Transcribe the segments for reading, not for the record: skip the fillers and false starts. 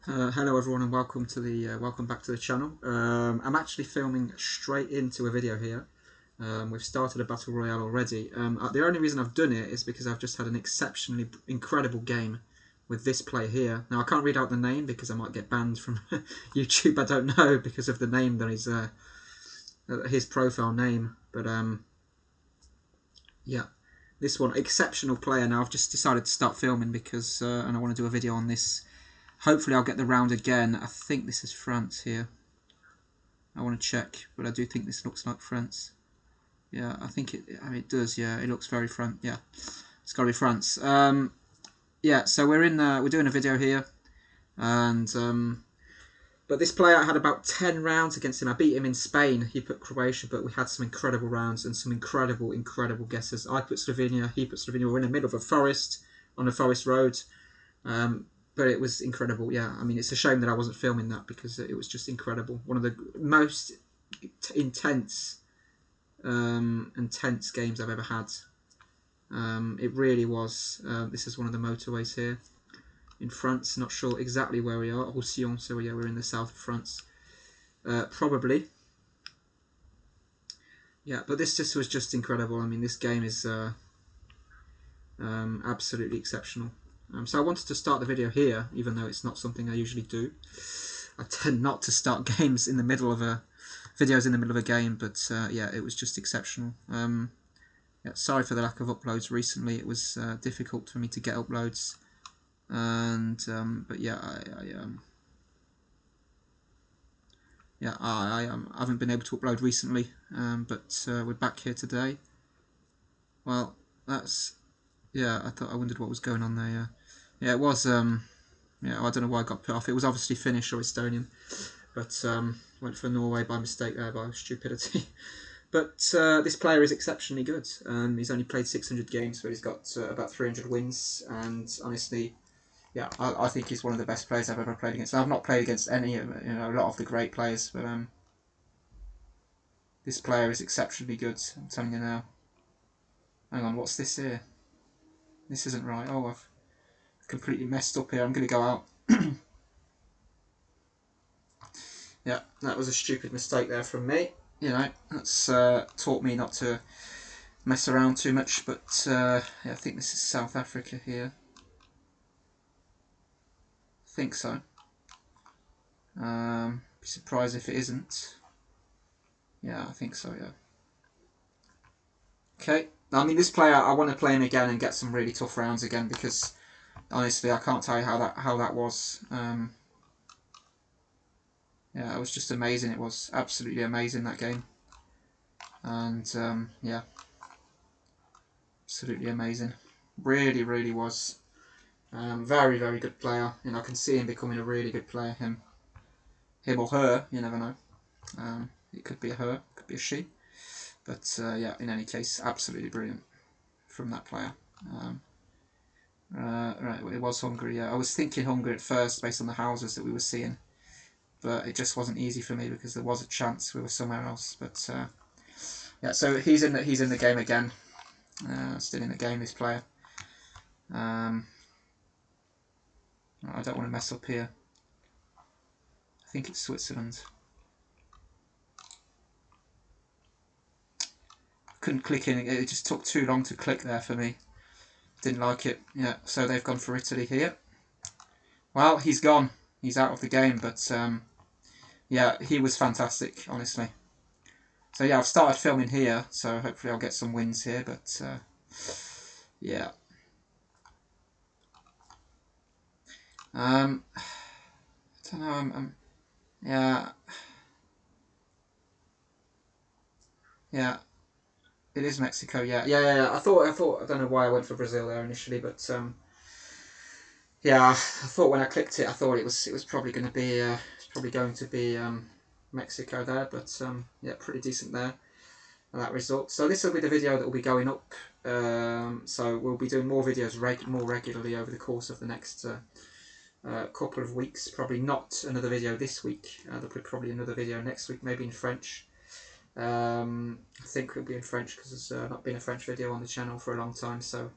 Hello everyone and welcome to the welcome back to the channel. I'm actually filming straight into a video here. We've started a battle royale already. The only reason I've done it is because I've just had an exceptionally incredible game with this player here. Now I can't read out the name because I might get banned from YouTube. I don't know because of the name that is his profile name. But yeah, this one, exceptional player. Now I've just decided to start filming because and I want to do a video on this. Hopefully I'll get the round again. I think this is France here. I want to check, but I do think this looks like France. Yeah, I think it does. Yeah, it looks very France. Yeah, it's got to be France. Yeah, so we're doing a video here, and but this player, I had about 10 rounds against him. I beat him in Spain. He put Croatia, but we had some incredible rounds and some incredible guesses. I put Slovenia. He put Slovenia. We're in the middle of a forest on a forest road. But it was incredible, yeah. I mean, it's a shame that I wasn't filming that because it was just incredible. One of the most intense games I've ever had. It really was. This is one of the motorways here in France. Not sure exactly where we are. Roussillon, so yeah, we're in the south of France. Probably. Yeah, but this just was just incredible. I mean, this game is absolutely exceptional. So I wanted to start the video here, even though it's not something I usually do. I tend not to start games in the middle of videos in the middle of a game, but yeah, it was just exceptional. Yeah, sorry for the lack of uploads recently. It was difficult for me to get uploads, and but yeah, I haven't been able to upload recently, but we're back here today. Well, that's yeah. I wondered what was going on there. Yeah, it was. Yeah, I don't know why I got put off. It was obviously Finnish or Estonian, but went for Norway by mistake there, by stupidity. But this player is exceptionally good. He's only played 600 games, but he's got about 300 wins. And honestly, yeah, I think he's one of the best players I've ever played against. I've not played against any, a lot of the great players, but this player is exceptionally good. I'm telling you now. Hang on, what's this here? This isn't right. Oh, I've completely messed up here. I'm going to go out. Yeah, that was a stupid mistake there from me. You know, that's taught me not to mess around too much. But yeah, I think this is South Africa here. I think so. Be surprised if it isn't. Yeah, I think so. Yeah. Okay. I mean, this player, I want to play him again and get some really tough rounds again because honestly, I can't tell you how that was. Yeah, it was just amazing. It was absolutely amazing, that game. And yeah, absolutely amazing. Really, really was. Very, very good player. I can see him becoming a really good player. Him or her, you never know. It could be a her, could be a she. But yeah, in any case, absolutely brilliant from that player. Right, it was Hungary. Yeah, I was thinking Hungary at first based on the houses that we were seeing, but it just wasn't easy for me because there was a chance we were somewhere else. But yeah, so he's in the game again. Still in the game, this player. I don't want to mess up here. I think it's Switzerland. Couldn't click in. It just took too long to click there for me. Didn't like it. Yeah, so they've gone for Italy here. Well, he's gone. He's out of the game, but yeah, he was fantastic, honestly. So yeah, I've started filming here, so hopefully I'll get some wins here, but yeah. I don't know, yeah. Yeah. It is Mexico, yeah. I thought, I don't know why I went for Brazil there initially, but yeah, I thought when I clicked it, I thought it was probably going to be Mexico there, but yeah, pretty decent there, that result. So this will be the video that will be going up. So we'll be doing more videos more regularly over the course of the next couple of weeks. Probably not another video this week. There'll be probably another video next week, maybe in French. I think it'll be in French because there's not been a French video on the channel for a long time, so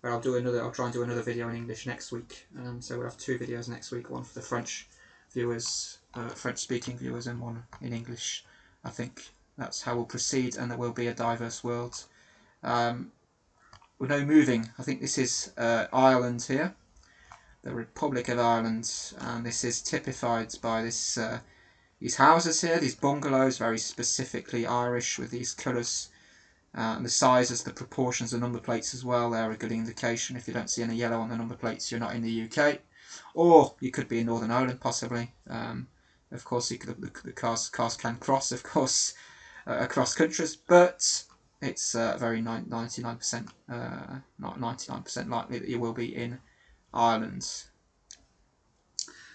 But I'll try and do another video in English next week. So we'll have 2 videos next week, one for the French viewers, French-speaking viewers, and one in English. I think that's how we'll proceed, and there will be a diverse world. We're now moving. I think this is Ireland here, the Republic of Ireland, and this is typified by this these houses here, these bungalows, very specifically Irish with these colours. And the sizes, the proportions, the number plates as well, they're a good indication. If you don't see any yellow on the number plates, you're not in the UK. Or you could be in Northern Ireland, possibly. Of course, the cars can cross, of course, across countries, but it's very 99%, not 99% likely that you will be in Ireland.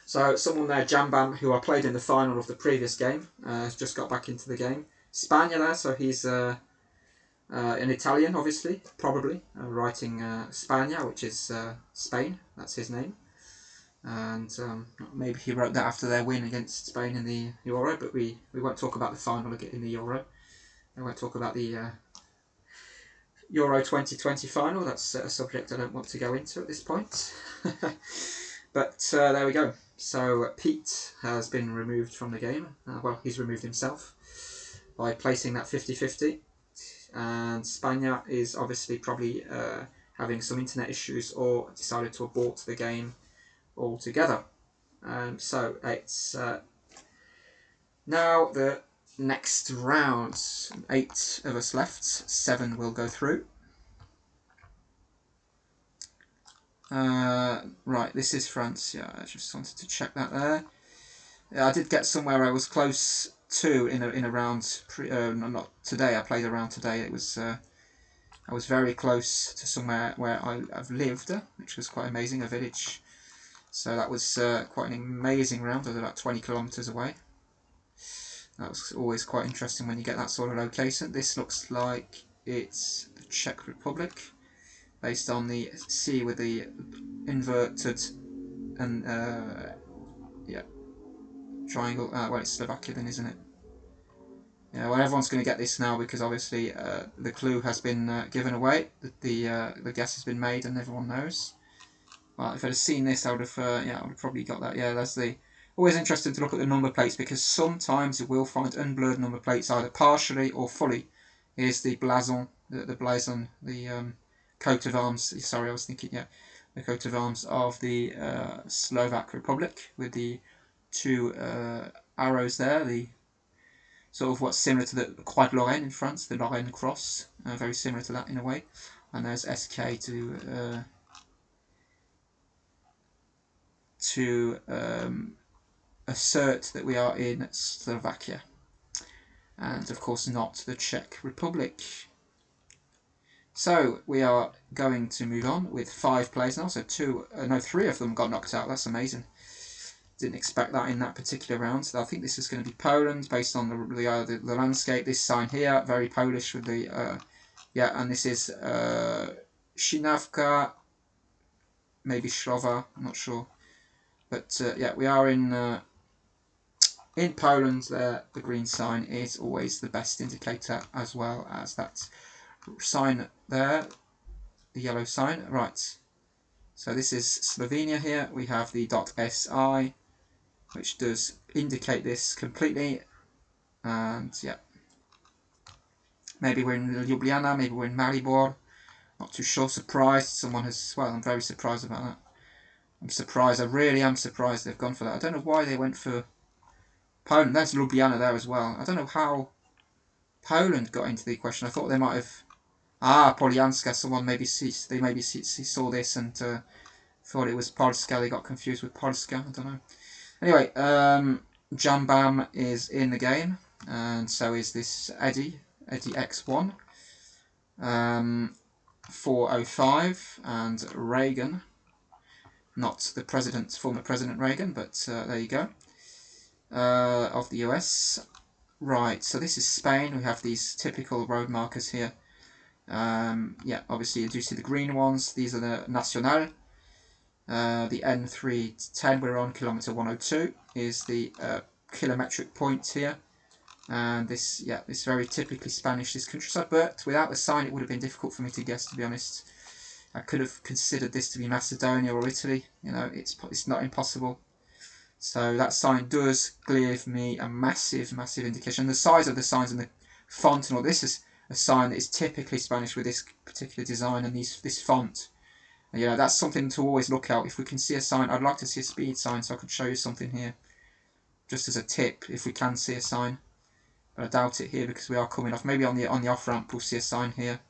So someone there, Jambam, who I played in the final of the previous game, has just got back into the game. Spania there, so he's an Italian, obviously, probably, writing Spania, which is Spain, that's his name. And maybe he wrote that after their win against Spain in the Euro, but we won't talk about the final in the Euro. I won't talk about the Euro 2020 final. That's a subject I don't want to go into at this point. But there we go. So Pete has been removed from the game. Well, he's removed himself by placing that 50-50. And Spania is obviously probably having some internet issues or decided to abort the game altogether. So it's now the next round. 8 of us left, 7 will go through. Right, this is France. Yeah, I just wanted to check that there. Yeah, I did get somewhere I was close to in a round. Not today. I played a round today. It was I was very close to somewhere where I've lived, which was quite amazing. A village. So that was quite an amazing round. I was about 20 kilometers away. That was always quite interesting when you get that sort of location. This looks like it's the Czech Republic, based on the C with the inverted and yeah, triangle. Well, it's Slovakia then, isn't it? Yeah, well, everyone's going to get this now because obviously the clue has been given away. The guess has been made, and everyone knows. Well, if I'd have seen this, I would have yeah, I would have probably got that. Yeah, that's the. Always interesting to look at the number plates because sometimes you will find unblurred number plates either partially or fully. Here's the blason, the blazon, the coat of arms. Sorry, I was thinking, yeah, the coat of arms of the Slovak Republic with the 2 arrows there. The sort of what's similar to the Croix de Lorraine in France, the Lorraine cross, very similar to that in a way. And there's SK to assert that we are in Slovakia, and of course not the Czech Republic. So we are going to move on with 5 players now. So 3 of them got knocked out. That's amazing. Didn't expect that in that particular round. So I think this is going to be Poland based on the landscape. This sign here, very Polish with the yeah, and this is Szinawka, maybe Ślova, I'm not sure. But yeah, we are in Poland. There, the green sign is always the best indicator, as well as that sign there, the yellow sign. Right. So this is Slovenia here. We have the .si, which does indicate this completely. And yeah, maybe we're in Ljubljana, maybe we're in Maribor. Not too sure. Surprised someone has. Well, I'm very surprised about that. I'm surprised. I really am surprised they've gone for that. I don't know why they went for Poland. There's Ljubljana there as well. I don't know how Poland got into the equation. I thought they might have. Polianska. Someone maybe saw this and thought it was Polska. They got confused with Polska. I don't know. Anyway, Jambam is in the game, and so is this Eddie X1. 405 and Reagan. Not the former President Reagan, but there you go. Of the US. Right, so this is Spain. We have these typical road markers here. Yeah, obviously you do see the green ones. These are the Nacional. The N310 we're on, kilometer 102, is the kilometric point here. And this, yeah, this very typically Spanish, this countryside, but without the sign it would have been difficult for me to guess, to be honest. I could have considered this to be Macedonia or Italy. You know, it's not impossible. So that sign does give me a massive indication. And the size of the signs and the font and all this is a sign that is typically Spanish with this particular design and this font. And, you know, that's something to always look out. If we can see a sign, I'd like to see a speed sign, so I could show you something here, just as a tip, if we can see a sign. But I doubt it here because we are coming off. Maybe on the off ramp we'll see a sign here.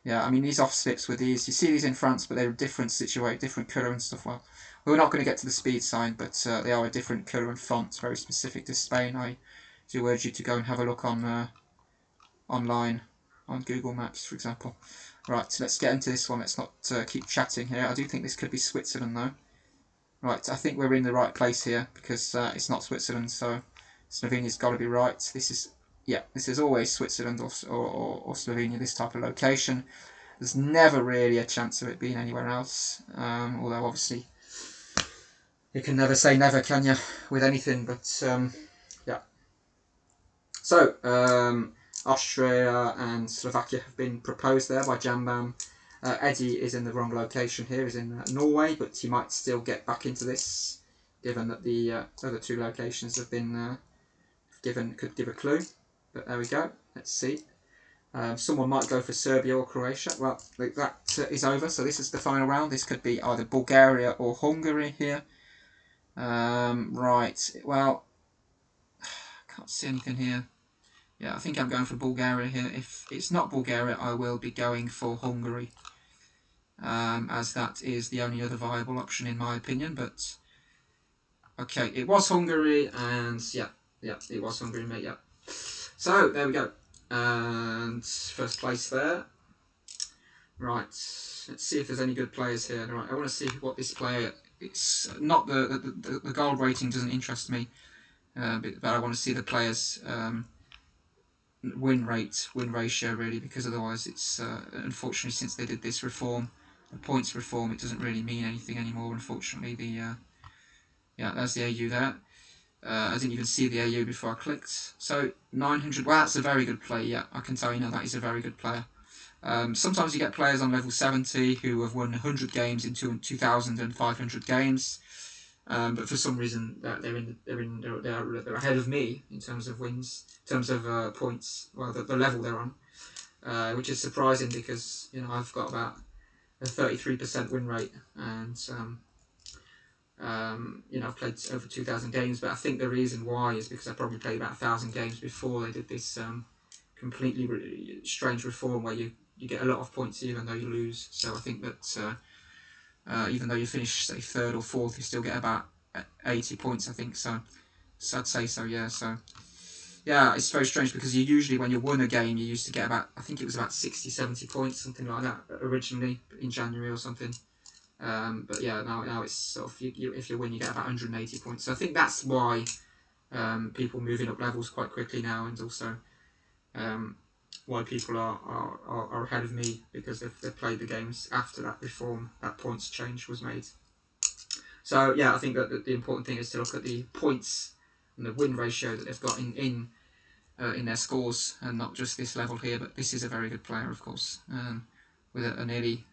Yeah, I mean these off slips with these, you see these in France, but they're a different situation, different colour and stuff. Well, we're not going to get to the speed sign, but they are a different colour and font, very specific to Spain. I do urge you to go and have a look on online, on Google Maps, for example. Right, so let's get into this one. Let's not keep chatting here. I do think this could be Switzerland, though. Right, I think we're in the right place here because it's not Switzerland, so Slovenia's got to be right. This is always Switzerland or Slovenia, this type of location. There's never really a chance of it being anywhere else, although obviously you can never say never, can you, with anything, but yeah. So, Austria and Slovakia have been proposed there by Jambam. Eddie is in the wrong location here, he's in Norway, but he might still get back into this, given that the other two locations have been could give a clue. But there we go, let's see. Someone might go for Serbia or Croatia. Well, that is over, so this is the final round. This could be either Bulgaria or Hungary here. Right, well, can't see anything here. Yeah, I think I'm going for Bulgaria here. If it's not Bulgaria, I will be going for Hungary, as that is the only other viable option in my opinion. But okay, it was Hungary, and yeah, it was Hungary, mate. Yeah. So there we go, and first place there. Right, let's see if there's any good players here. Right, I want to see what this player. It's not the gold rating doesn't interest me, but I want to see the players. Win ratio really, because otherwise it's unfortunately, since they did this reform, the points reform, it doesn't really mean anything anymore, unfortunately. Yeah, there's the AU there. I didn't even see the AU before I clicked. So 900, wow, that's a very good play. Yeah, I can tell you now that is a very good player. Sometimes you get players on level 70 who have won 100 games in 2,500 games. But for some reason they're ahead of me in terms of wins, in terms of points. Well, the level they're on, which is surprising because you know I've got about a 33% win rate, and you know I've played over 2,000 games. But I think the reason why is because I probably played about 1,000 games before they did this completely strange reform where you get a lot of points even though you lose. So I think that. Even though you finish say third or fourth, you still get about 80 points, I think. So I'd say so, yeah. So yeah, it's very strange because you usually, when you won a game, you used to get about, I think it was about 60, 70 points, something like that, originally in January or something. But yeah, now it's sort of if you win, you get about 180 points. So I think that's why people moving up levels quite quickly now, and also why people are ahead of me, because they've played the games after that reform, that points change was made. So yeah, I think that the important thing is to look at the points and the win ratio that they've got in their scores, and not just this level here. But this is a very good player, of course, with a nearly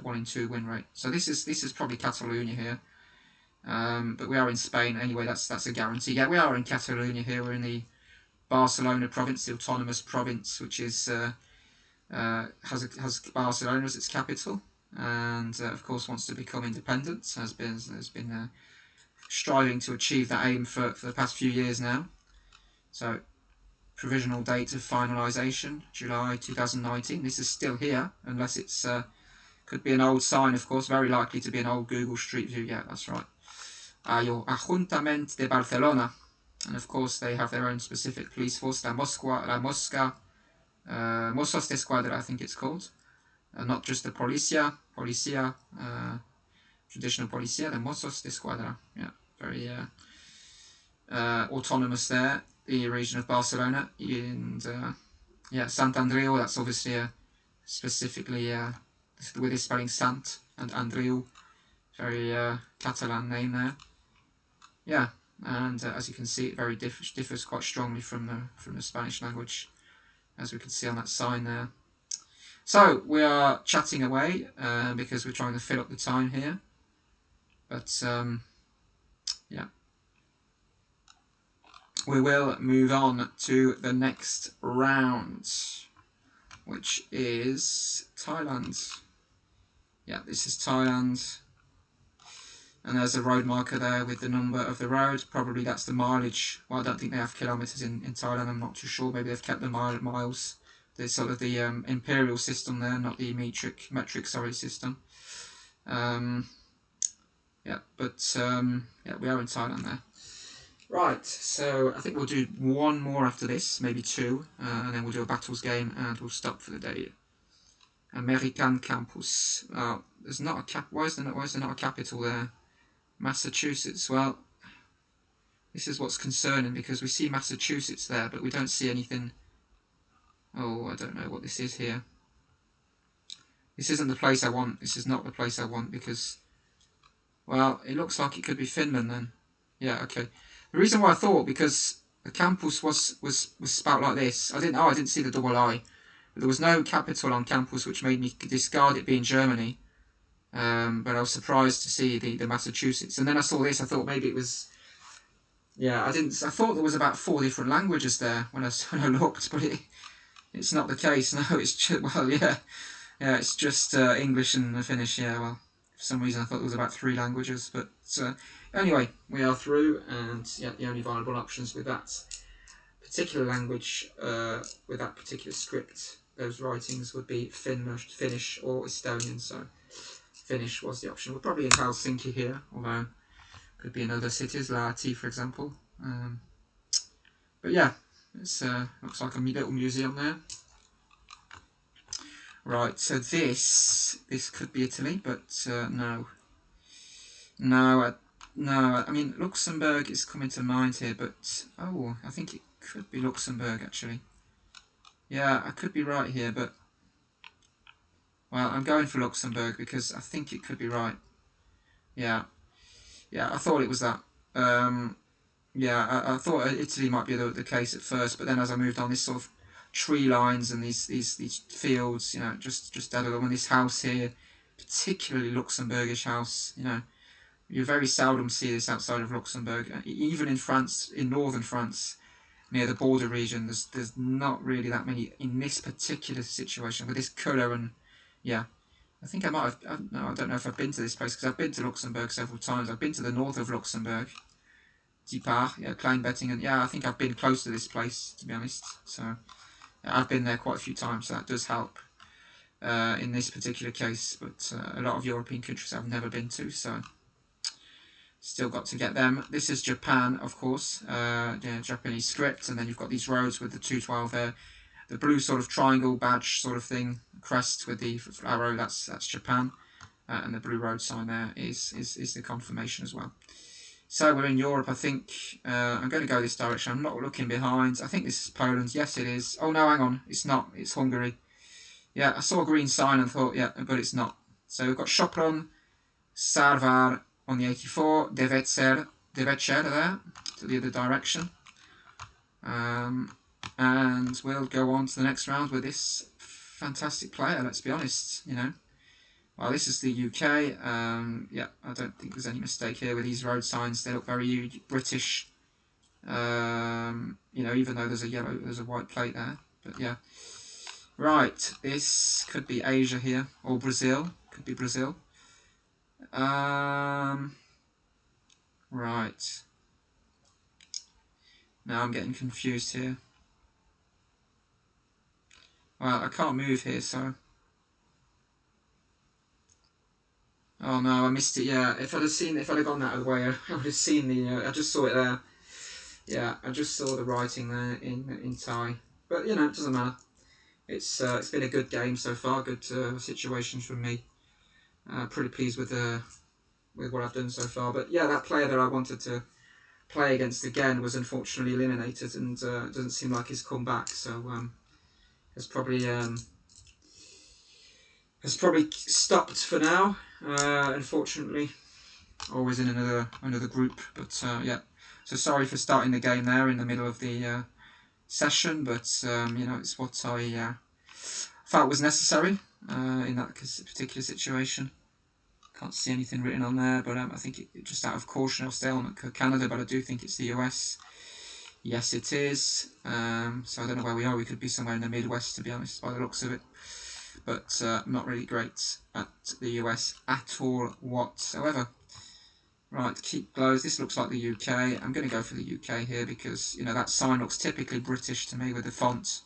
1 in 2 win rate. So this is probably Catalonia here, but we are in Spain anyway. That's a guarantee. Yeah, we are in Catalonia here. We're in the Barcelona province, the autonomous province, which is has Barcelona as its capital, and of course wants to become independent. Has been striving to achieve that aim for the past few years now. So provisional date of finalisation, July 2019. This is still here, unless it's could be an old sign, of course. Very likely to be an old Google Street View. Yeah, that's right. Your Ajuntament de Barcelona. And of course they have their own specific police force, la Mosca, Mossos de Escuadra, I think it's called. Not just the Policia, traditional Policia, the Mossos de Escuadra. Yeah, very autonomous there, the region of Barcelona. And yeah, Sant Andreu, that's obviously specifically with the spelling Sant and Andreu, very Catalan name there. Yeah. And as you can see, it very differs quite strongly from the Spanish language, as we can see on that sign there. So we are chatting away because we're trying to fill up the time here. But yeah, we will move on to the next round, which is Thailand. Yeah, this is Thailand. And there's a road marker there with the number of the road. Probably that's the mileage. Well, I don't think they have kilometres in Thailand. I'm not too sure. Maybe they've kept the miles. The sort of the imperial system there, not the metric system. Yeah, but yeah, we are in Thailand there. Right, so I think we'll do one more after this, maybe two, and then we'll do a battles game and we'll stop for the day. American campus. There's not a cap. Why is there not a capital there? Massachusetts. Well, this is what's concerning because we see Massachusetts there, but we don't see anything. Oh, I don't know what this is here. This isn't the place I want. This is not the place I want because, well, it looks like it could be Finland then. Yeah, okay. The reason why I thought, because the campus was spelt like this. I didn't see the double I. But there was no capital on campus, which made me discard it being Germany. But I was surprised to see the Massachusetts. And then I saw this. I thought maybe it was. Yeah, I thought there was about 4 different languages there when I looked, but it's not the case. No, it's just, well, yeah, it's just English and Finnish. Yeah, well, for some reason I thought there was about 3 languages, but anyway, we are through, and yeah, the only viable options with that particular language, with that particular script, those writings would be Finnish or Estonian. So Finnish was the option. We're probably in Helsinki here, although. Could be in other cities, Lahti, for example. But yeah, it looks like a little museum there. Right, so this could be Italy, but no. No, I mean, Luxembourg is coming to mind here, but, oh, I think it could be Luxembourg, actually. Yeah, I could be right here, but, well, I'm going for Luxembourg because I think it could be right. Yeah, I thought it was that. Yeah, I thought Italy might be the case at first, but then as I moved on, this sort of tree lines and these fields, you know, just added on. And this house here, particularly Luxembourgish house, you know, you very seldom see this outside of Luxembourg. Even in France, in northern France, near the border region, there's not really that many in this particular situation with this colour. And yeah, I think I might have. I don't know if I've been to this place because I've been to Luxembourg several times. I've been to the north of Luxembourg. Dieper, yeah, Kleinbettingen. Yeah, I think I've been close to this place, to be honest. So yeah, I've been there quite a few times, so that does help in this particular case. But a lot of European countries I've never been to, so still got to get them. This is Japan, of course, yeah, Japanese script, and then you've got these roads with the 212 there. The blue sort of triangle badge sort of thing, crest with the arrow, that's Japan. And the blue road sign there is the confirmation as well. So we're in Europe, I think. I'm going to go this direction. I'm not looking behind. I think this is Poland. Yes, it is. Oh, no, hang on. It's not. It's Hungary. Yeah, I saw a green sign and thought, yeah, but it's not. So we've got Sopron, Sarvar on the 84, Devecser there, to the other direction. And we'll go on to the next round with this fantastic player, let's be honest, you know. Well, this is the UK. Yeah, I don't think there's any mistake here with these road signs. They look very British. You know, even though there's a white plate there. But yeah. Right, this could be Asia here, or Brazil. Could be Brazil. Right. Now I'm getting confused here. Well, I can't move here, so. Oh no, I missed it. Yeah, if I'd have gone that other way, I would have seen the. I just saw it there. Yeah, I just saw the writing there in Thai. But you know, it doesn't matter. It's been a good game so far. Good situations from me. Pretty pleased with what I've done so far. But yeah, that player that I wanted to play against again was unfortunately eliminated, and it doesn't seem like he's come back. So has probably stopped for now. Unfortunately, always in another group. But yeah, so sorry for starting the game there in the middle of the session. But you know, it's what I felt was necessary in that particular situation. Can't see anything written on there, but I think just out of caution I'll stay on Canada, but I do think it's the US. Yes, it is. So I don't know where we are. We could be somewhere in the Midwest, to be honest, by the looks of it. But not really great at the US at all whatsoever. Right, keep close. This looks like the UK. I'm going to go for the UK here because, you know, that sign looks typically British to me with the font.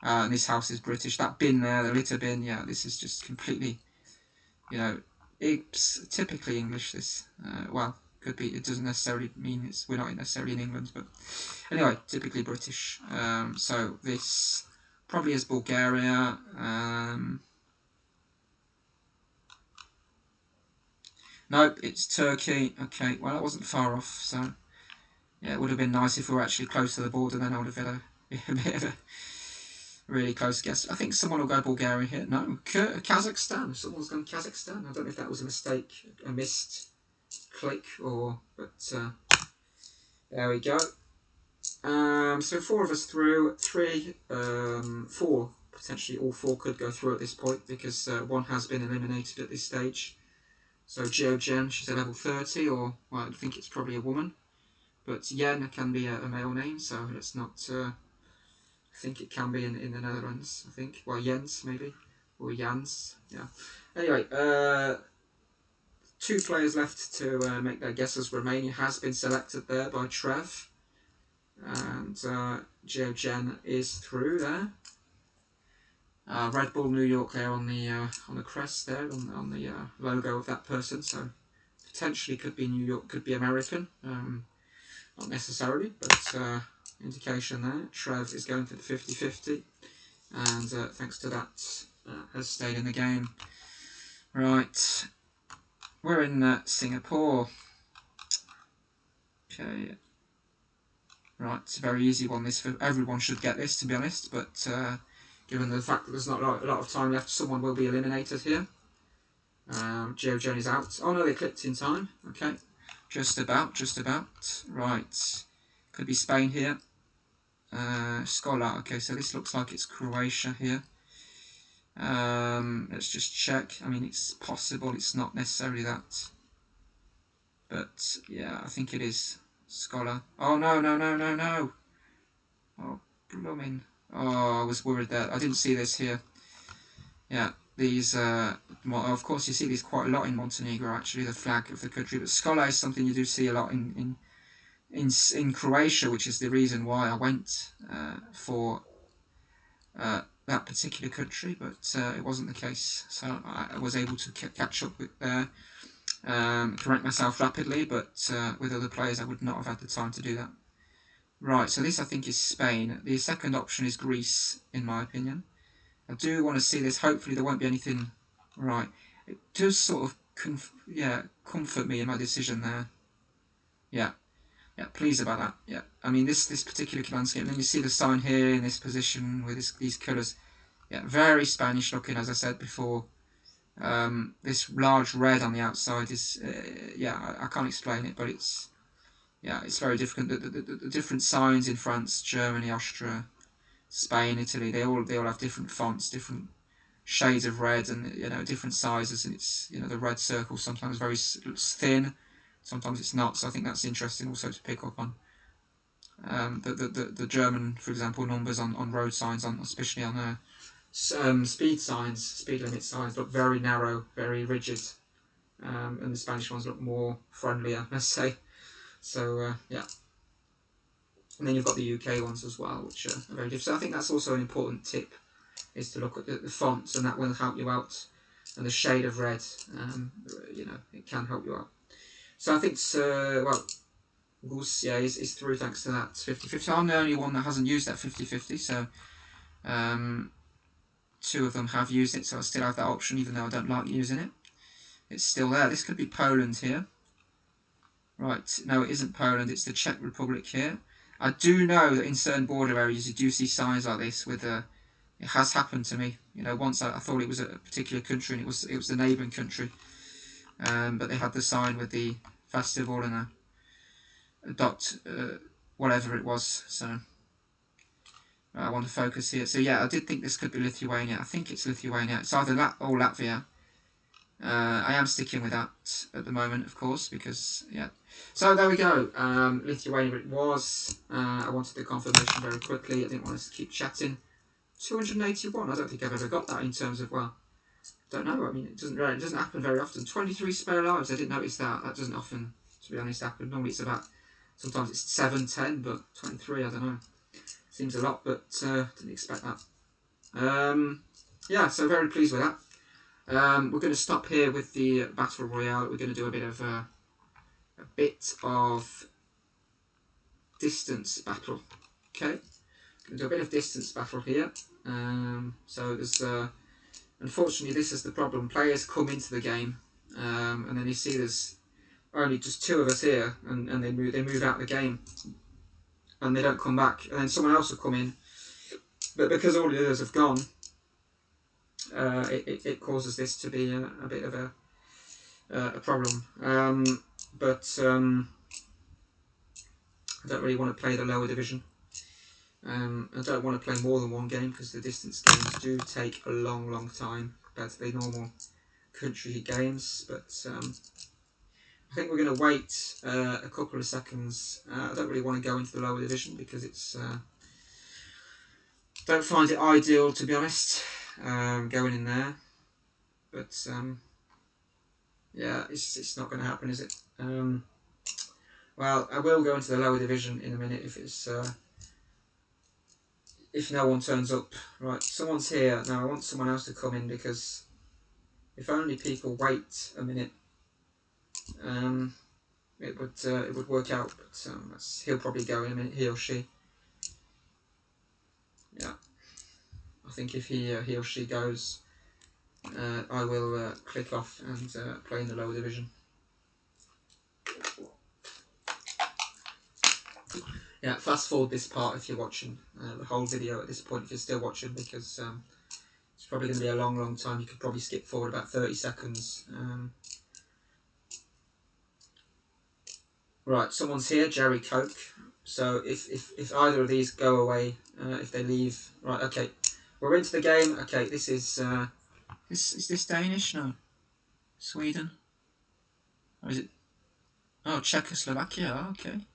And this house is British. That bin there, the litter bin, yeah, this is just completely, you know, it's typically English, this. Well, could be. It doesn't necessarily mean we're not necessarily in England, but anyway, typically British. So this probably is Bulgaria. Nope, it's Turkey. Okay, well, that wasn't far off, so yeah, it would have been nice if we were actually close to the border, then I would have had a bit of a really close guess. I think someone will go Bulgaria here. No, Kazakhstan. Someone's gone Kazakhstan. I don't know if that was a mistake, a missed click, or, but there we go. So 4 of us through, 3, 4, potentially all 4 could go through at this point because 1 has been eliminated at this stage. So GeoGen, she's at level 30, or, well, I think it's probably a woman. But Yen can be a male name, so let's not, I think it can be in the Netherlands, I think. Well, Jens, maybe, or Jans, yeah. Anyway, 2 players left to make their guesses. Romania has been selected there by Trev. And GeoGen is through there. Red Bull New York there on the crest there, on the logo of that person. So potentially could be New York, could be American. Not necessarily, but indication there. Trev is going for the 50-50, and thanks to that, has stayed in the game. Right, we're in Singapore. Okay. Right, it's a very easy one. This for everyone should get this, to be honest. But given the fact that there's not a lot of time left, someone will be eliminated here. GeoGen is out. Oh no, they clicked in time. Okay, just about. Right, could be Spain here. Scholar. Okay, so this looks like it's Croatia here. Let's just check. I mean, it's possible. It's not necessarily that. But yeah, I think it is Scholar. Oh no. Oh, blooming. Oh, I was worried that I didn't see this here. Yeah, these, of course you see these quite a lot in Montenegro, actually, the flag of the country, but Scholar is something you do see a lot in Croatia, which is the reason why I went for that particular country, but it wasn't the case, so I was able to catch up with correct myself rapidly, but with other players I would not have had the time to do that. Right, so this I think is Spain. The second option is Greece, in my opinion. I do want to see this. Hopefully there won't be anything. Right, it does sort of comfort me in my decision there. Yeah, pleased about that. Yeah, I mean this particular landscape. Then you see the sign here in this position with these colours. Yeah, very Spanish looking, as I said before. This large red on the outside is I can't explain it, but it's very different. The different signs in France, Germany, Austria, Spain, Italy, they all have different fonts, different shades of red, and different sizes. And it's the red circle sometimes very thin, sometimes it's not. So I think that's interesting also to pick up on. The German, for example, numbers on road signs, especially on speed signs, speed limit signs, look very narrow, very rigid, and the Spanish ones look more friendlier, let's say. So yeah. And then you've got the UK ones as well, which are very different. So I think that's also an important tip, is to look at the fonts, and that will help you out. And the shade of red, it can help you out. So I think, Gus, is through thanks to that 50-50. I'm the only one that hasn't used that 50-50, so 2 of them have used it, so I still have that option, even though I don't like using it. It's still there. This could be Poland here. Right, no, it isn't Poland, it's the Czech Republic here. I do know that in certain border areas you do see signs like this with it has happened to me. Once I thought it was a particular country and it was the neighbouring country, but they had the sign with the festival and a dot, whatever it was. So I want to focus here. So yeah, I did think this could be Lithuania. I think it's Lithuania. It's either or Latvia. I am sticking with that at the moment, of course, because, yeah. So there we go. Lithuania it was. I wanted the confirmation very quickly. I didn't want us to keep chatting. 281. I don't think I've ever got that in terms of, well, don't know. I mean, it doesn't happen very often. 23 spare lives. I didn't notice that. That doesn't often, to be honest, happen. Normally it's about, sometimes it's 7, 10, but 23, I don't know. Seems a lot, but didn't expect that. Yeah, so very pleased with that. We're going to stop here with the Battle Royale. We're going to do a bit of distance battle. Okay, going to do a bit of distance battle here. So there's unfortunately this is the problem. Players come into the game, and then you see there's only just 2 of us here, and they move out of the game, and they don't come back, and then someone else will come in, but because all the others have gone, it causes this to be a bit of a problem. But I don't really want to play the lower division. I don't want to play more than one game because the distance games do take a long time compared to the normal country games. But I think we're going to wait a couple of seconds. I don't really want to go into the lower division because it's don't find it ideal, to be honest, going in there. But yeah, it's not going to happen, is it? Well, I will go into the lower division in a minute if it's if no one turns up. Right, someone's here now. I want someone else to come in because if only people wait a minute, it would work out. But he'll probably go in a minute, he or she. Yeah, I think if he or she goes, I will click off and play in the lower division. Yeah, fast forward this part if you're watching the whole video at this point if you're still watching, because it's probably going to be a long time. You could probably skip forward about 30 seconds. Right, someone's here, Jerry Coke. So if either of these go away, if they leave, right, okay, we're into the game. Okay, this is this Danish? No, Sweden, or is it? Oh, Czechoslovakia. Okay.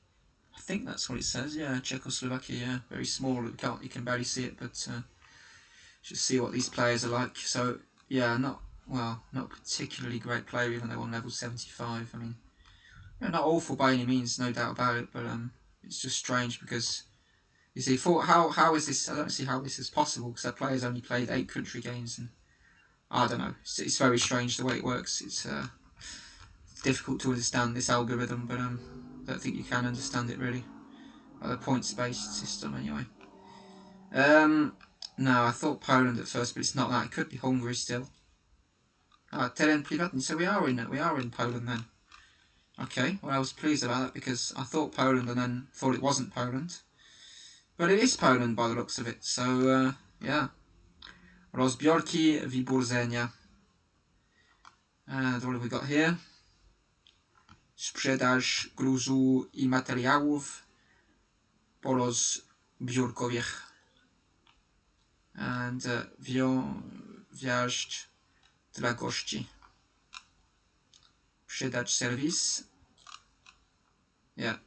I think that's what it says, yeah, Czechoslovakia, yeah, very small, you can barely see it, but just see what these players are like. So, yeah, not particularly great player, even though on level 75, I mean, yeah, not awful by any means, no doubt about it, but it's just strange because, you see, how is this, I don't see how this is possible, because that player's only played 8 country games, and I don't know, it's very strange the way it works. It's difficult to understand this algorithm, but I don't think you can understand it really. The points-based system, anyway. No, I thought Poland at first, but it's not that. It could be Hungary still. Teren Privatny. So we are in Poland then. Okay, well I was pleased about that because I thought Poland and then thought it wasn't Poland, but it is Poland by the looks of it. So yeah, Rozbiorki Wyburzenia. And what have we got here? Sprzedaż gruzu I materiałów po rozbiórkowych. And wjazd dla gości. Przydać serwis. Yeah.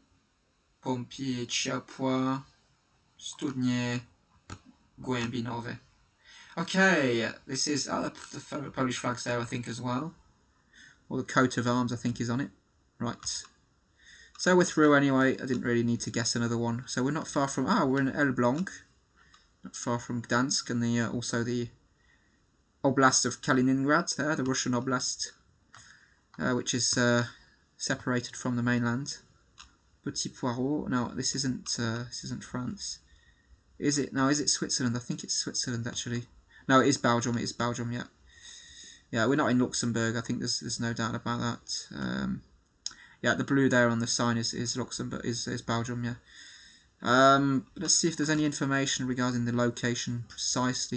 Pompie ciepła. Studnie głębinowe. Okay, this is the Polish flags there, I think, as well. Or the coat of arms, I think, is on it. Right. So we're through anyway. I didn't really need to guess another one. So we're not far from... we're in Elbląg. Not far from Gdansk, and also the Oblast of Kaliningrad there, the Russian Oblast, which is separated from the mainland. Petit Poireau. No, this isn't France. Is it? No, is it Switzerland? I think it's Switzerland actually. No, it is Belgium. It is Belgium. Yeah, yeah. We're not in Luxembourg. I think there's no doubt about that. Yeah, the blue there on the sign is Luxembourg. Is Belgium? Yeah. Let's see if there's any information regarding the location, precise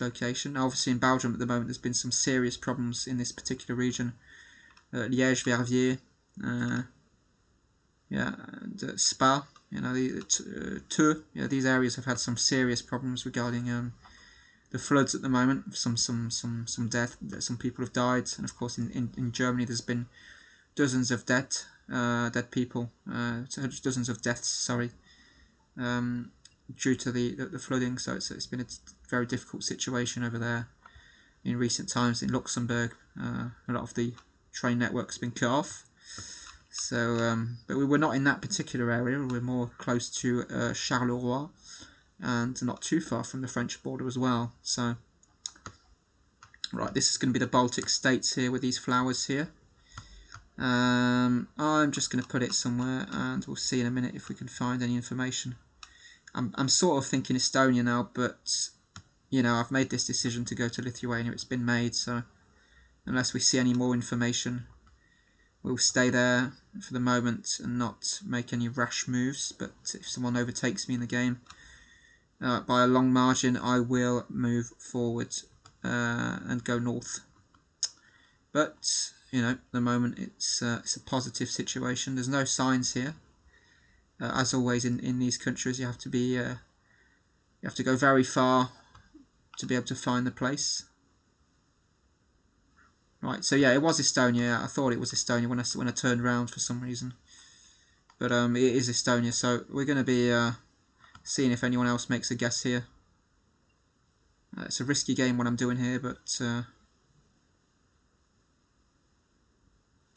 location. Now, obviously in Belgium at the moment there's been some serious problems in this particular region. Liège, Verviers, yeah, and Spa. You know, these areas have had some serious problems regarding the floods at the moment. Some death. Some people have died, and of course in Germany there's been dozens of dead people, dozens of deaths. Sorry, due to the flooding. So it's been a very difficult situation over there in recent times. In Luxembourg, a lot of the train network's been cut off. So, but we were not in that particular area. We were more close to Charleroi, and not too far from the French border as well. So, right, this is going to be the Baltic states here with these flowers here. I'm just going to put it somewhere, and we'll see in a minute if we can find any information. I'm sort of thinking Estonia now, but you know, I've made this decision to go to Lithuania. It's been made, so unless we see any more information, we'll stay there for the moment and not make any rash moves. But if someone overtakes me in the game by a long margin, I will move forward and go north. But you know, at the moment it's a positive situation. There's no signs here. As always in these countries, you have to be you have to go very far to be able to find the place. Right, so yeah, it was Estonia. I thought it was Estonia when I turned around for some reason, but it is Estonia. So we're going to be seeing if anyone else makes a guess here. It's a risky game what I'm doing here, but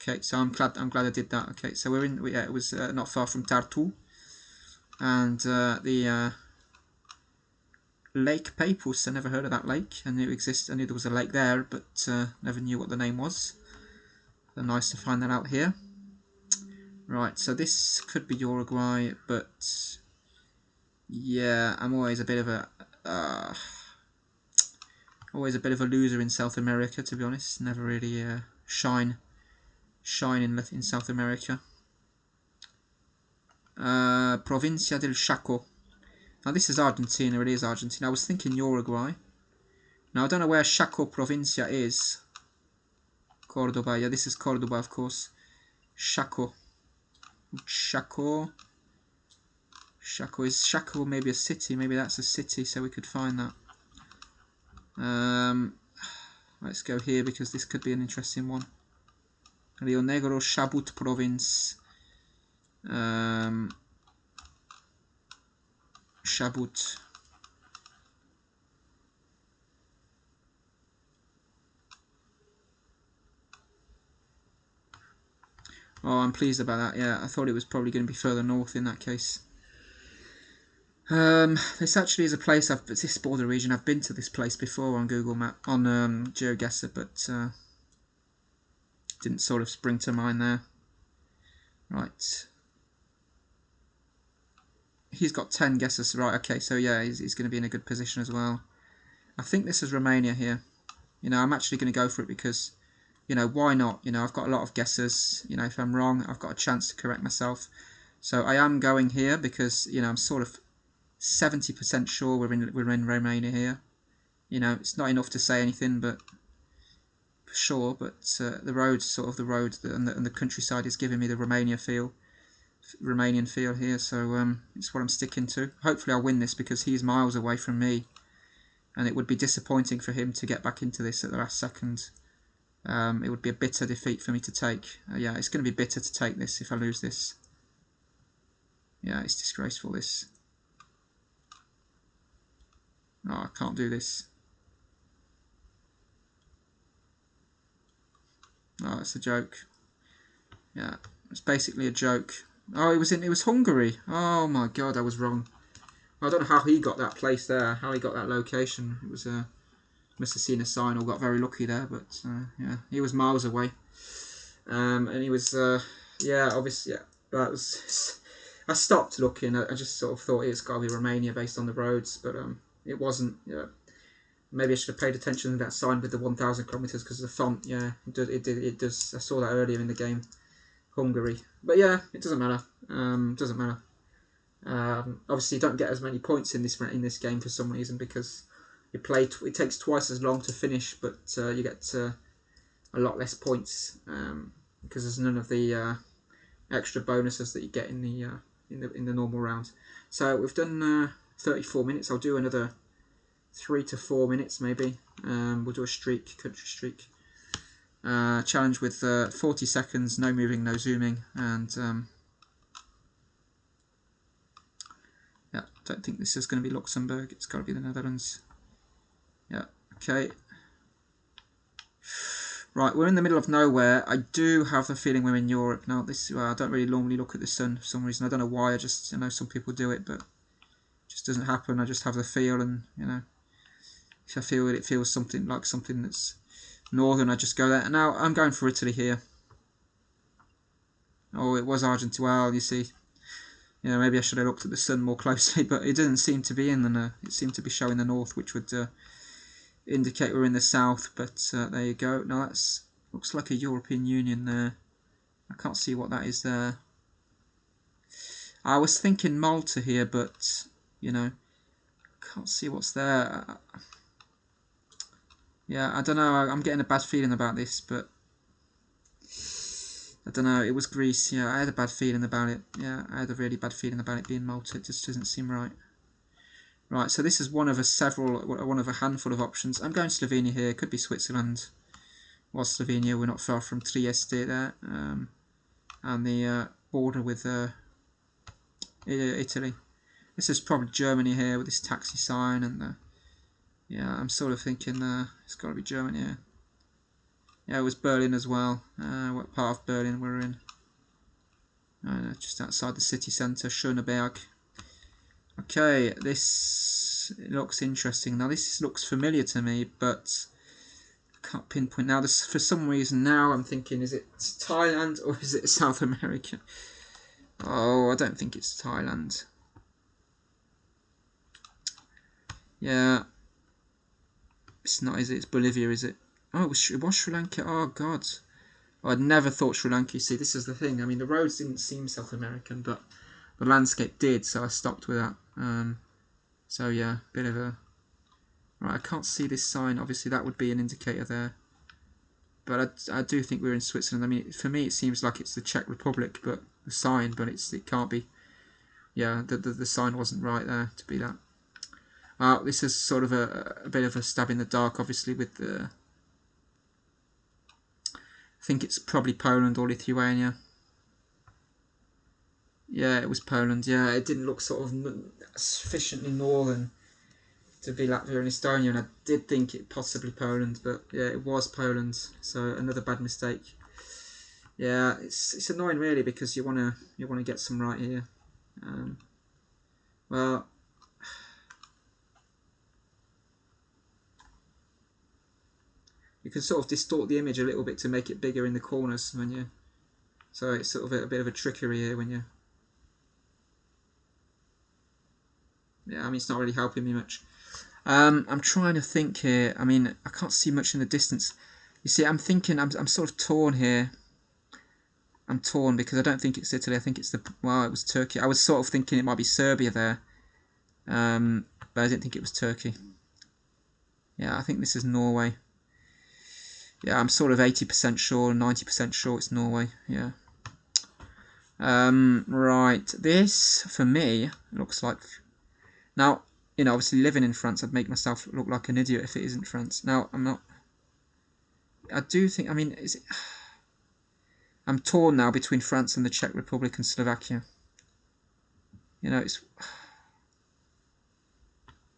okay. So I'm glad I did that. Okay, so we're in. Yeah, it was not far from Tartu, and the Lake Papus. I never heard of that lake. I knew it existed. I knew there was a lake there, but never knew what the name was. So nice to find that out here. Right, so this could be Uruguay, but yeah, I'm always a bit of a loser in South America, to be honest. Never really shine in South America. Provincia del Chaco. Now this is Argentina. It is Argentina. I was thinking Uruguay. Now I don't know where Chaco Provincia is. Cordoba. Yeah, this is Cordoba, of course. Chaco. Is Chaco maybe a city? Maybe that's a city, so we could find that. Let's go here because this could be an interesting one. Rio Negro, Chubut province. Chubut. Oh, I'm pleased about that. Yeah, I thought it was probably going to be further north in that case. This actually is a place it's this border region. I've been to this place before on Google Map, on GeoGuessr, but didn't sort of spring to mind there. Right. He's got 10 guesses. Right, okay, so yeah, he's going to be in a good position as well. I think this is Romania here. You know, I'm actually going to go for it because, you know, why not? You know, I've got a lot of guesses. You know, if I'm wrong, I've got a chance to correct myself. So I am going here because, you know, I'm sort of 70% sure we're in Romania here. You know, it's not enough to say anything, but for sure. But the road, and the countryside is giving me the Romanian feel here. So it's what I'm sticking to. Hopefully I'll win this because he's miles away from me, and it would be disappointing for him to get back into this at the last second. It would be a bitter defeat for me to take. Yeah, it's going to be bitter to take this if I lose this. Yeah, it's disgraceful, this. Oh, I can't do this. Oh, it's a joke. Yeah, it's basically a joke. Oh, it was Hungary. Oh my god, I was wrong. I don't know how he got that place there, how he got that location. It was must have seen a sign or got very lucky there, but yeah, he was miles away. And he was yeah, obviously, yeah. That was. I stopped looking. I just sort of thought it's got to be Romania based on the roads, but it wasn't. Yeah. Maybe I should have paid attention to that sign with the 1,000 kilometers because the font. Yeah, it does. I saw that earlier in the game. Hungary, but yeah, it doesn't matter. Doesn't matter. Obviously, you don't get as many points in this game for some reason because it takes twice as long to finish, but you get a lot less points because there's none of the extra bonuses that you get in the in the normal round. So we've done 34 minutes. I'll do another 3 to 4 minutes maybe. We'll do a streak, country streak. Challenge with 40 seconds, no moving, no zooming, and yeah, don't think this is going to be Luxembourg. It's got to be the Netherlands. Yeah, okay. Right, we're in the middle of nowhere. I do have the feeling we're in Europe now. This I don't really normally look at the sun for some reason. I don't know why. I know some people do it, but it just doesn't happen. I just have the feel, and you know, if I feel it, it feels something like something that's northern. I just go there. And now I'm going for Italy here. Oh, it was Argentina. Well, you see, you know, maybe I should have looked at the sun more closely, but it didn't seem to be in the. It seemed to be showing the north, which would indicate we're in the south. But there you go. Now that's looks like a European Union there. I can't see what that is there. I was thinking Malta here, but you know, can't see what's there. Yeah, I don't know. I'm getting a bad feeling about this, but I don't know. It was Greece. Yeah, I had a bad feeling about it. Yeah, I had a really bad feeling about it being Malta. It just doesn't seem right. Right, so this is one of a handful of options. I'm going Slovenia here. It could be Switzerland. Well, Slovenia, we're not far from Trieste there, and the border with Italy. This is probably Germany here with this taxi sign, and yeah, I'm sort of thinking it's got to be Germany here. Yeah, it was Berlin as well. What part of Berlin we're in? Just outside the city centre, Schöneberg. Okay, this looks interesting. Now this looks familiar to me, but I can't pinpoint. Now this, for some reason, now I'm thinking, is it Thailand or is it South America? Oh, I don't think it's Thailand. Yeah, it's not, is it? It's Bolivia, is it? Oh, it was Sri Lanka. Oh God, oh, I'd never thought Sri Lanka. You see, this is the thing. I mean, the roads didn't seem South American, but the landscape did, so I stopped with that. So yeah, bit of a... Right, I can't see this sign. Obviously, that would be an indicator there. But I do think we're in Switzerland. I mean, for me, it seems like it's the Czech Republic, but the sign, but it can't be. Yeah, the sign wasn't right there to be that. This is sort of a bit of a stab in the dark, obviously, with the... I think it's probably Poland or Lithuania. Yeah, it was Poland. Yeah, it didn't look sort of sufficiently northern to be Latvia and Estonia, and I did think it possibly Poland, but yeah, it was Poland. So another bad mistake. Yeah, it's annoying really, because you wanna get some right here. Well, you can sort of distort the image a little bit to make it bigger in the corners when you. So it's sort of a bit of a trickery here when you. Yeah, I mean, it's not really helping me much. I'm trying to think here. I mean, I can't see much in the distance. You see, I'm thinking, I'm sort of torn here. I'm torn because I don't think it's Italy. I think it's well, it was Turkey. I was sort of thinking it might be Serbia there. But I didn't think it was Turkey. Yeah, I think this is Norway. Yeah, I'm sort of 80% sure, 90% sure it's Norway. Yeah. Right. This, for me, looks like... Now, you know, obviously living in France, I'd make myself look like an idiot if it isn't France. Now, I'm not... I do think... I mean, is it... I'm torn now between France and the Czech Republic and Slovakia. You know, it's...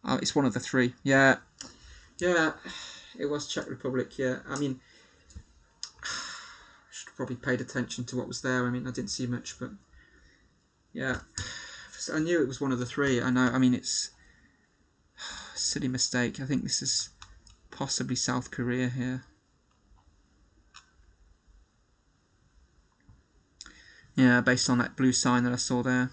Oh, it's one of the three. Yeah. Yeah, it was Czech Republic, yeah. I mean... I should have probably paid attention to what was there. I mean, I didn't see much, but... Yeah. I knew it was one of the three. I know, I mean, it's... Silly mistake. I think this is possibly South Korea here. Yeah, based on that blue sign that I saw there.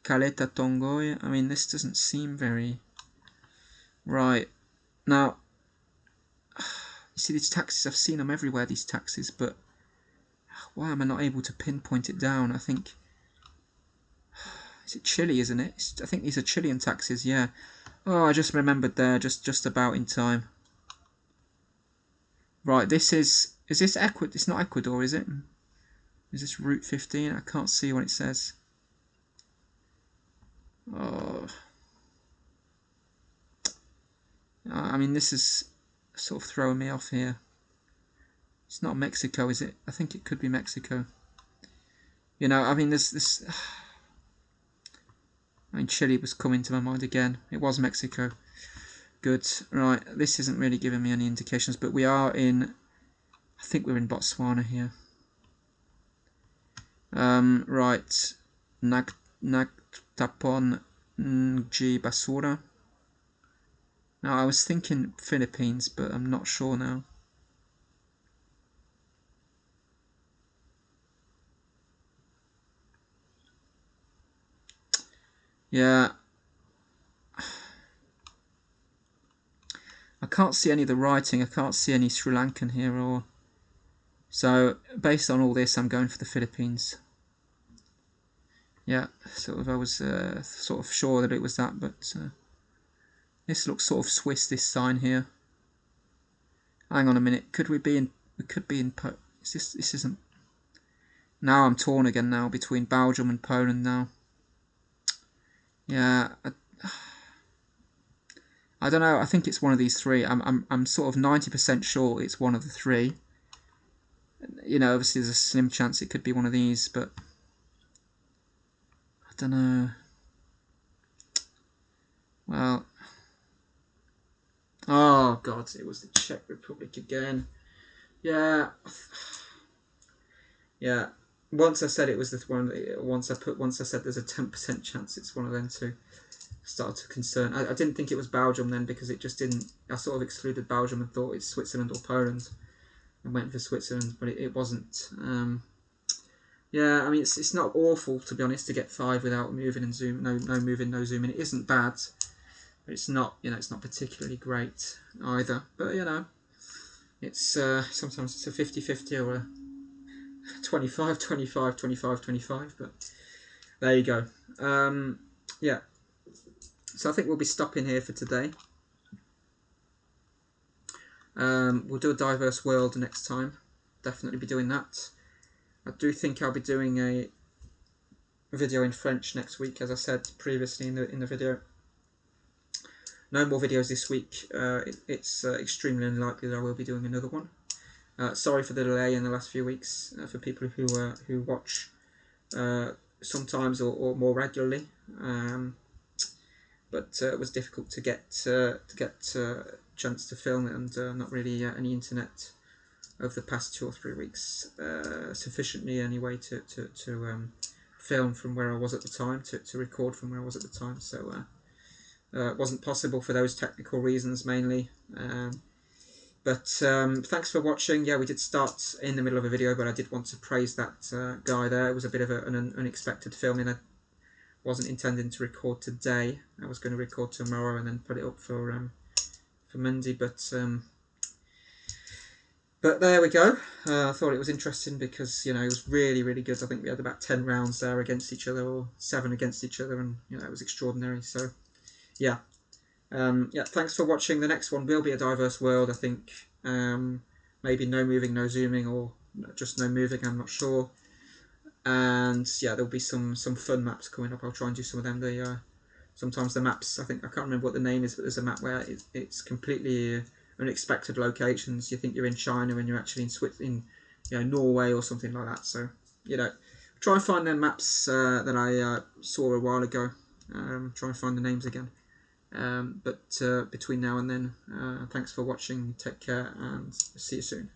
Caleta Tongoy. I mean, this doesn't seem very... Right. Now, you see these taxis, I've seen them everywhere, these taxis, but why am I not able to pinpoint it down? I think... Is it Chile, isn't it? I think these are Chilean taxis, yeah. Oh, I just remembered there, just about in time. Right, this is Is this Ecuador? It's not Ecuador, is it? Is this Route 15? I can't see what it says. Oh. I mean, this is sort of throwing me off here. It's not Mexico, is it? I think it could be Mexico. You know, I mean, this. I mean, Chile was coming to my mind again. It was Mexico. Good. Right, this isn't really giving me any indications, but we are in... I think we're in Botswana here. Right. Nagtapon Ng Basura. Now, I was thinking Philippines, but I'm not sure now. Yeah. I can't see any of the writing. I can't see any Sri Lankan here, or... So, based on all this, I'm going for the Philippines. Yeah, sort of. I was sort of sure that it was that, but this looks sort of Swiss. This sign here. Hang on a minute. Could we be in? We could be in. Is this? This isn't. Now I'm torn again. Now between Belgium and Poland. Now. Yeah. I don't know. I think it's one of these three. I'm sort of 90% sure it's one of the three. You know, obviously there's a slim chance it could be one of these, but I don't know. Well, oh god, it was the Czech Republic again. Yeah, yeah. Once I said it was the one. Once I said there's a 10% chance it's one of them two. Started to concern. I didn't think it was Belgium then, because it just didn't. I sort of excluded Belgium and thought it's Switzerland or Poland, and went for Switzerland, but it wasn't. Yeah, I mean it's not awful, to be honest, to get 5 without moving and zoom. No moving, no zooming. It isn't bad, but it's not, you know, it's not particularly great either. But you know, it's sometimes it's a 50-50 or a 25-25, 25-25. But there you go. Yeah. So I think we'll be stopping here for today. We'll do a diverse world next time. Definitely be doing that. I do think I'll be doing a video in French next week, as I said previously in the video. No more videos this week. It's extremely unlikely that I will be doing another one. Sorry for the delay in the last few weeks for people who watch sometimes or more regularly. But it was difficult to get chance to film it, and not really any internet over the past 2 or 3 weeks sufficiently anyway to film from where I was at the time, to record from where I was at the time. So it wasn't possible for those technical reasons mainly. But thanks for watching. Yeah, we did start in the middle of a video, but I did want to praise that guy there. It was a bit of an unexpected filming. I wasn't intending to record today. I was going to record tomorrow and then put it up for Monday, but there we go. I thought it was interesting because, you know, it was really, really good. I think we had about 10 rounds there against each other, or 7 against each other, and you know, it was extraordinary. So yeah. Yeah, thanks for watching. The next one will be a diverse world, I think. Maybe no moving, no zooming, or just no moving, I'm not sure. And yeah, there'll be some fun maps coming up. I'll try and do some of them. Sometimes the maps, I can't remember what the name is, but there's a map where it's completely unexpected locations. You think you're in China and you're actually in Switzerland, you know, Norway or something like that. So, you know, try and find them maps that I saw a while ago. Try and find the names again. But between now and then, thanks for watching. Take care and see you soon.